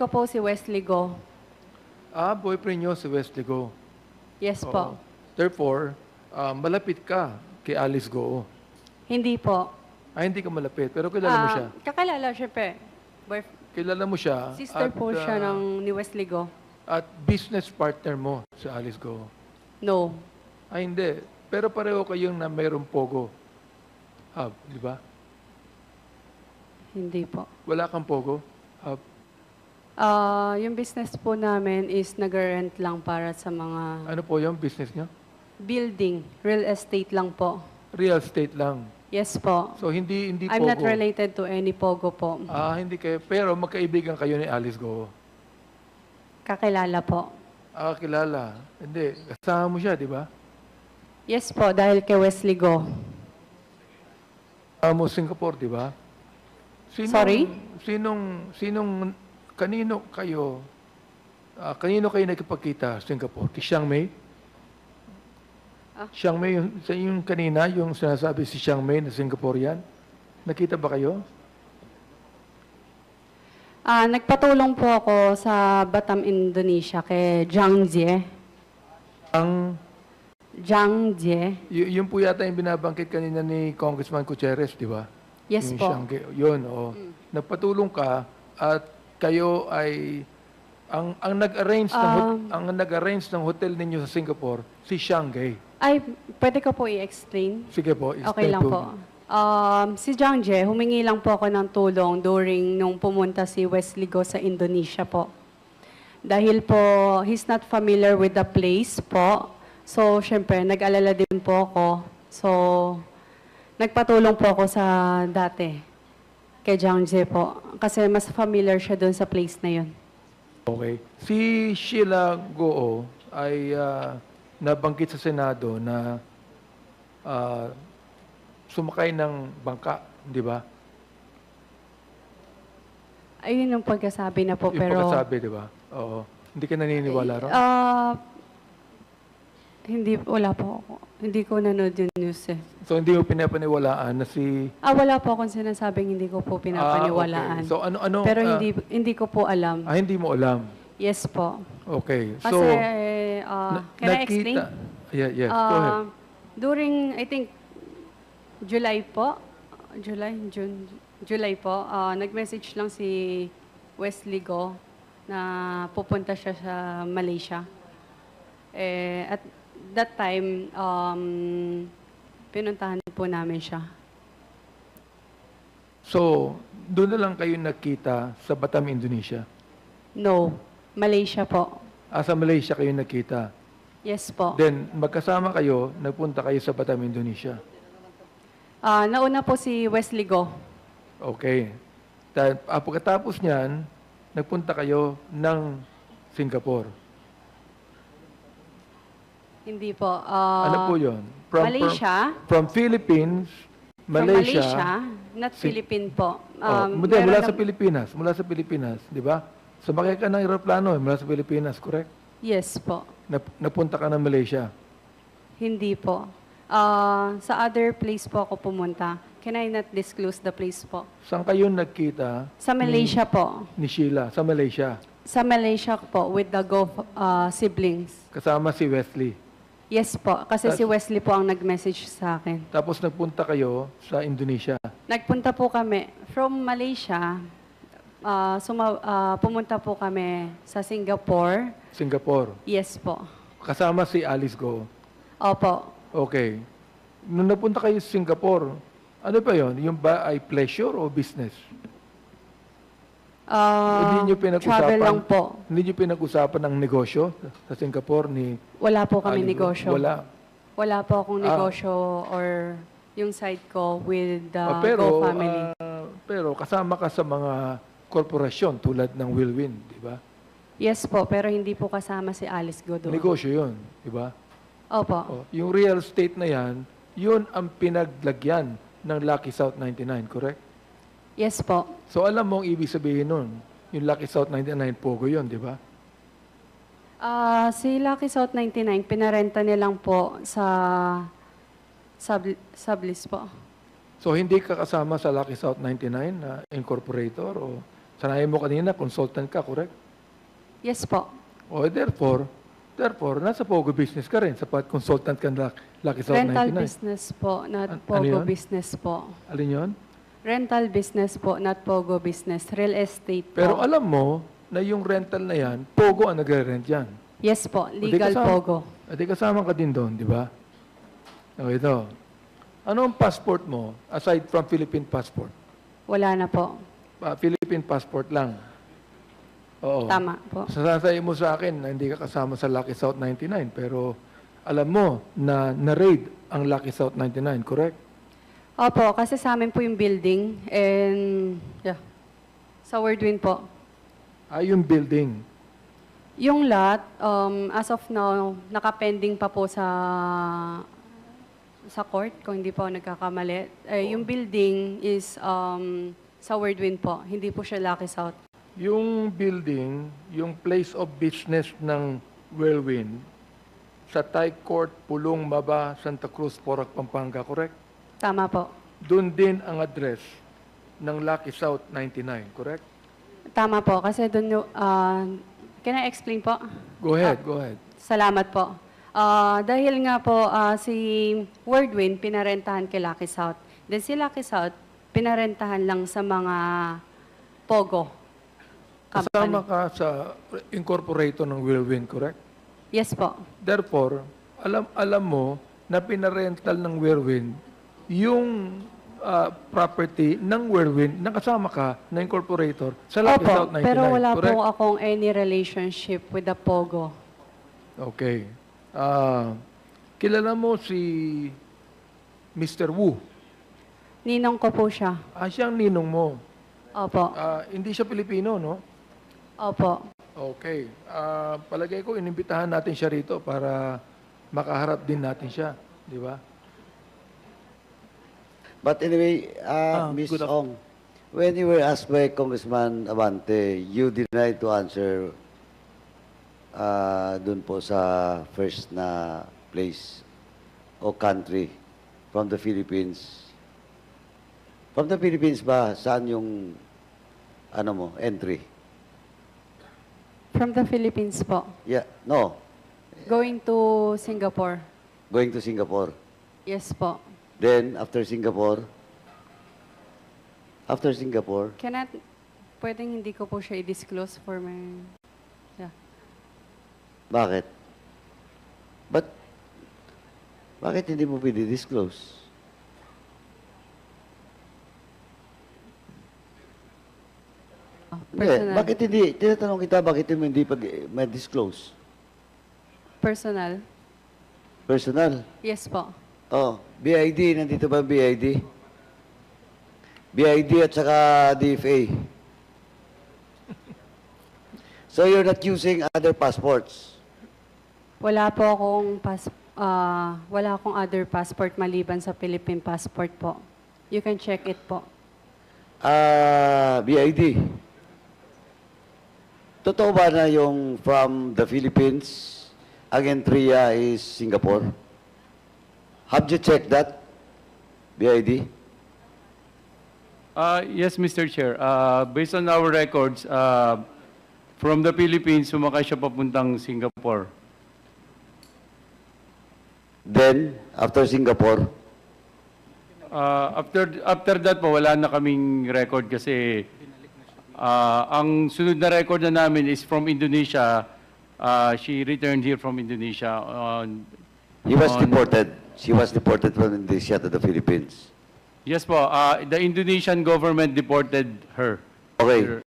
ko po si Wesley Go. Boyfriend nyo si Wesley Go. Yes Oo. po. Therefore, malapit ka kay Alice Go. Hindi po. Hindi ka malapit, pero kilala mo siya. Kakilala, syempre. Kilala mo siya. Sister po siya ni Wesley Go. At business partner mo si Alice Go. No. Hindi. Pero pareho kayong na mayroong Pogo Hub, di ba? Hindi po. Wala kang Pogo Hub. Yung business po namin is nag-rent lang para sa mga Ano po yung business nyo? building, real estate lang po. Real estate lang. Yes po. So, hindi I'm Pogo. not related to any Pogo po. Hindi kayo. Pero magkaibigan kayo ni Alice Go. Kakilala po. Kilala. Hindi. Kasama mo siya, di ba? Yes po, dahil kay Wesley Go. Mo Singapore, di ba? Sorry? Kanino kayo nagkipagkita sa Singapore? Kay Chiang Mai? Chiang Mai, yung kanina, yung sinasabi si Chiang Mai na Singaporean, nakita ba kayo? Nagpatulong po ako sa Batam, Indonesia kay Zhang Jie. Zhang Jie. Yun po yata yung binabangkit kanina ni Congressman Gutierrez, di ba? Yes Yung po. Yun, oo. Nagpatulong ka at kayo ay ang nag-arrange ng hotel ninyo sa Singapore si Shanghai. Ay, pwede ko po i-explain? Sige po, Okay lang po. Si Zhang Jie, humingi lang po ako ng tulong during nung pumunta si Wesley Go sa Indonesia po. Dahil po, he's not familiar with the place po. So, syempre, nag-alala din po ako. So, nagpatulong po ako sa dati kay Zhang Jie po. Kasi mas familiar siya doon sa place na yun. Okay. Si Sheila Goo ay nabanggit sa Senado na sumakay ng bangka, di ba? Ayun yung pagkasabi na po, Yung pero... pagkasabi, di ba? Oo. Hindi ka naniniwala ron? Hindi, wala po ako. Hindi ko nanood yung news eh. So, hindi mo pinapaniwalaan na si... Wala po akong sinasabing hindi ko po pinapaniwalaan. Okay. So, ano... Pero hindi ko po alam. hindi mo alam. Yes po. Okay. Kasi, So, can I explain? Yes. Go ahead. During, I think, July po, July po, nag-message lang si Wesley Go na pupunta siya sa Malaysia. At that time, pinuntahan po namin siya. So, doon na lang kayo nakita sa Batam, Indonesia? No, Malaysia po. Sa Malaysia kayo nakita? Yes po. Then, magkasama kayo, nagpunta kayo sa Batam, Indonesia? Nauna po si Wesley Go. Okay. Pagkatapos niyan, nagpunta kayo ng Singapore. Hindi po. Ano po yun? Malaysia. From Philippines, Malaysia. From Malaysia, not Philippine po. Mula sa Pilipinas. Mula sa Pilipinas, di ba? Sumakay ka ng aeroplano mula sa Pilipinas, correct? Yes po. Napunta ka ng Malaysia. Hindi po. Sa other place po ako pumunta. Can I not disclose the place po? Saan kayo nagkita? Sa Malaysia po. Ni Sheila, sa Malaysia. Sa Malaysia po with the Go siblings. Kasama si Wesley. Yes po, kasi si Wesley po ang nag-message sa akin. Tapos nagpunta kayo sa Indonesia. Nagpunta po kami from Malaysia. Pumunta po kami sa Singapore. Singapore. Yes po. Kasama si Alice Go. Opo. Okay. Nung napunta kayo sa Singapore, ano ba yon? Yung ba ay pleasure o business? Hindi nyo Travel lang po. Hindi nyo pinag-usapan ng negosyo sa Singapore ni... Wala po kami Alice Go? negosyo. Wala. Wala po akong negosyo or yung side ko with the pero, Go family. Pero kasama ka sa mga korporasyon tulad ng Wilwin, di ba? Yes po, pero hindi po kasama si Alice Go doon. Negosyo yun, di ba? Opo. Yung real estate na yan, yun ang pinaglagyan ng Lucky South 99, correct? Yes po. So alam mo ang ibig sabihin nun, yung Lucky South 99 Pogo yun, di ba? Si Lucky South 99, pinarenta nilang po sa sublease po. So hindi ka kasama sa Lucky South 99 na incorporator o Sanayin mo kanina, consultant ka, correct? Yes po. O therefore, nasa Pogo business ka rin, sapat consultant ka ng Lucky South Rental 99. business po, not Ano Pogo yun? business po. Alin yun? Rental business po, not Pogo business. Real estate po. Pero alam mo na yung rental na yan, Pogo ang nagre-rent yan. Yes po, O, di legal kasama- Pogo. o, di kasama ka din doon, di ba? O ito. Ano ang passport mo aside from Philippine passport? Wala na po. Philippine passport lang. Oo. Tama po. Sasasayin mo sa akin na hindi ka kasama sa Lucky South 99, pero alam mo na na-raid ang Lucky South 99, correct? Opo, kasi sa amin po yung building and yeah. Sa Wordwin po. Yung building. Yung lot, as of now, nakapending pa po sa court, kung hindi po ako nagkakamali. Yung building is sa Wordwin po, hindi po siya Lucky South. Yung building, yung place of business ng Whirlwind, sa Thai Court, Pulong, Maba, Santa Cruz, Porac, Pampanga, correct? Tama po. Doon din ang address ng Lucky South 99, correct? Tama po, kasi doon, can I explain po? Go ahead, go ahead. Salamat po. Dahil nga po, si Wordwin, pinarentahan kay Lucky South. Then si Lucky South, pinarentahan lang sa mga Pogo Kasama company. ka sa incorporator ng Whirlwind, correct? Yes po. Therefore, alam mo na pinarental ng Whirlwind yung property ng Whirlwind na kasama ka na incorporator sa Lucky South Opo, 99, pero wala correct? po akong any relationship with the Pogo. Okay. Kilala mo si Mr. Wu. Ninong ko po siya. Siyang ninong mo. Opo. Hindi siya Pilipino, no? Opo. Okay. Palagay ko, inimbitahan natin siya rito para makaharap din natin siya. Di ba? But anyway, Ms. Ong, when you were asked by Congressman Abante, you denied to answer dun po sa first na place o country from the Philippines. From the Philippines ba, saan yung entry? From the Philippines po. Yeah, no, Going to Singapore. going to Singapore. Yes po. Then, after Singapore, Pwedeng hindi ko po siya i-disclose for my... Yeah. bakit? Bakit hindi mo pwede-disclose? Hindi, Personal. bakit hindi? Tinatanong kita, bakit mo hindi ma-disclose? Personal. Personal. Yes po. Oh, BID, nandito ba ang BID? BID at saka DFA. So you're not using other passports? Wala po akong wala akong other passport maliban sa Philippine passport po. You can check it po. BID. Totoo ba na yung from the Philippines, ang entry is Singapore? Have you checked that, BID? Yes, Mr. Chair. Based on our records, from the Philippines, sumakay siya papuntang Singapore. Then, after Singapore, After that po, wala na kaming record kasi ang sunod na record na namin is from Indonesia. She returned here from Indonesia. he was deported. She was deported from Indonesia to the Philippines. Yes po, the Indonesian government deported her. Okay.